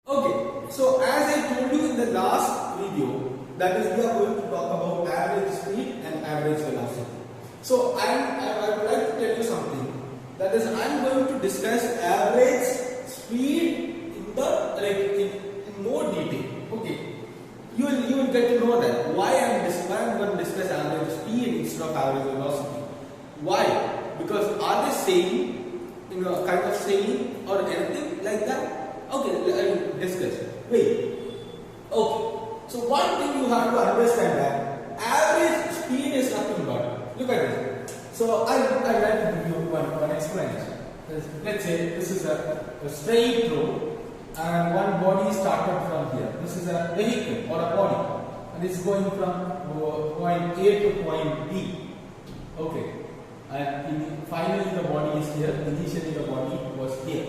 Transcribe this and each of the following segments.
Okay, so as I told you in the last video, that is we are going to talk about average speed and average velocity. So I would like to tell you something. That is, I am going to discuss average speed in more detail. Okay, you will get to know that why I am going to discuss average speed instead of average velocity. Why? Because are they same, kind of same or anything like that? Okay, I will discuss. Wait. Okay. So one thing you have to understand that average speed is nothing but, look at this. So I'd like to give you one explanation. Let's say this is a straight road and one body started from here. This is a vehicle or a body and it's going from point A to point B. Okay. And finally the body is here. Initially the body was here.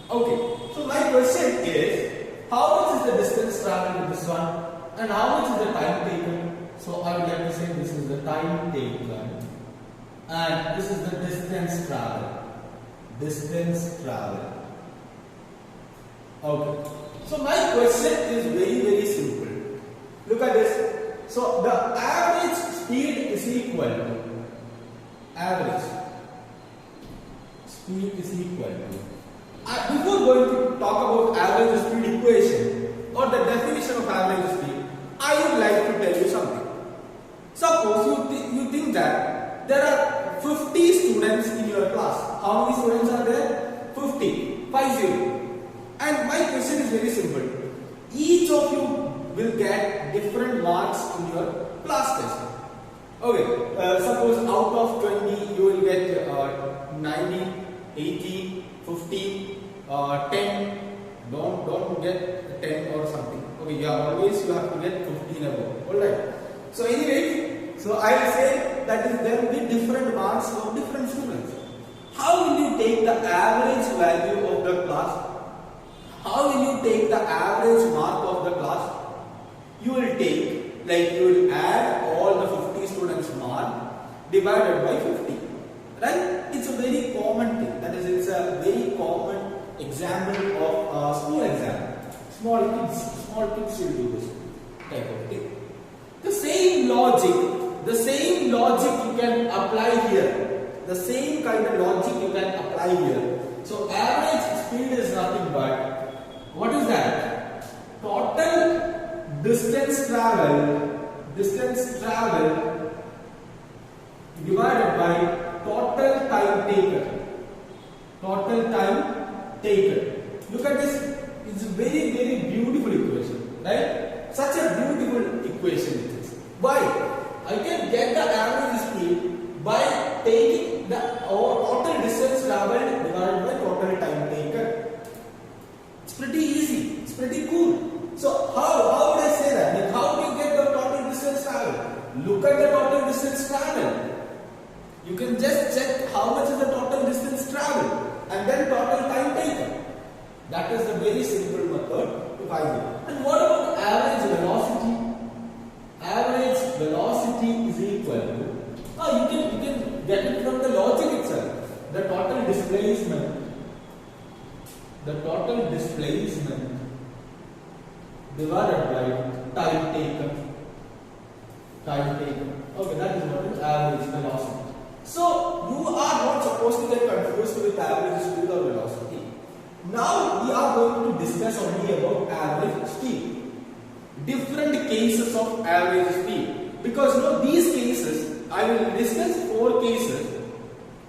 Okay. So my question is, how much is the distance traveled with this one and how much is the time taken? So I would like to say this is the time taken and this is the distance traveled. Distance traveled. Okay. So my question is very simple. Look at this. So the average speed is equal to average speed is equal to. Before going to talk about average speed equation or the definition of average speed, I would like to tell you something. Suppose you think that there are 50 students in your class. How many students are there? 50. 50. And my question is very simple. Each of you will get different marks in your class test. Okay. Suppose out of 20 you will get 90, 80, 15, 10. Don't get 10 or something. Okay, you have to get 15 above. Alright. So anyway, so I will say that there will be different marks for different students. How will you take the average value of the class? How will you take the average mark of the class? You will take, you will add all the 50 students mark divided by 50. Right? It's a very common thing. That is, it's a very common example of school exam. Small kids will do this type of thing. The same logic you can apply here. The same kind of logic you can apply here. So average speed is nothing but, what is that? Total distance travel divided by total time taken. Total time taken. Look at this. It's a very beautiful equation, right? Such a beautiful equation it is. Why? I can get the average speed by taking the total distance traveled divided by total time taken. It's pretty easy. It's pretty cool. So how would I say that? How do you get the total distance traveled? Look at the total distance traveled. You can just check how much is the total distance traveled and then total time taken. That is the very simple method to find it. And what about average velocity? Average velocity is equal to, you can get it from the logic itself. The total displacement divided by time taken. Okay, that is what is average velocity. So you are not supposed to get confused with average speed or velocity. Now we are going to discuss only about average speed. Different cases of average speed. Because these cases, I will discuss 4 cases.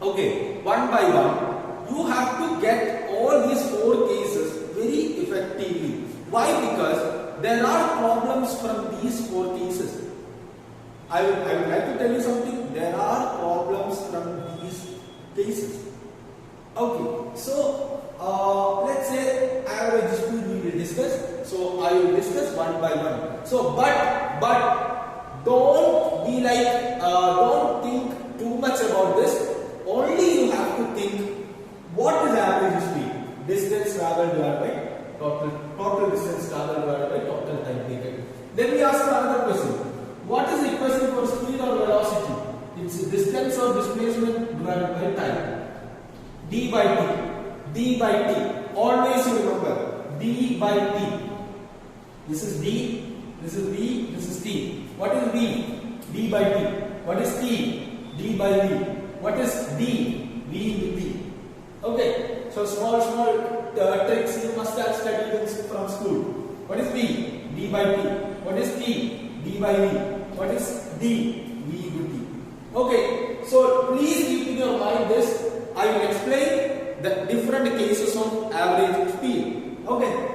Okay, one by one. You have to get all these 4 cases very effectively. Why? Because there are problems from these 4 cases. I would like to tell you something. There are problems from these cases. Okay, so let's say average speed we will discuss. So I will discuss one by one. So but don't be don't think too much about this. Only you have to think what is average speed? Distance traveled divided by total distance traveled divided by total time taken. Then we ask another question. What is the equation for speed or velocity? It's distance or displacement divided by time. D by t. Always you remember. D d by t. This is d, this is b, this is t. What is b? D by t. What is t? D by v. What is d? V into t. Okay, so small tricks you must have studied from school. What is v? D by t. What is t? D by v. What is d? V into t. Okay, so please keep in your mind this. I will explain the different cases of average speed. Okay.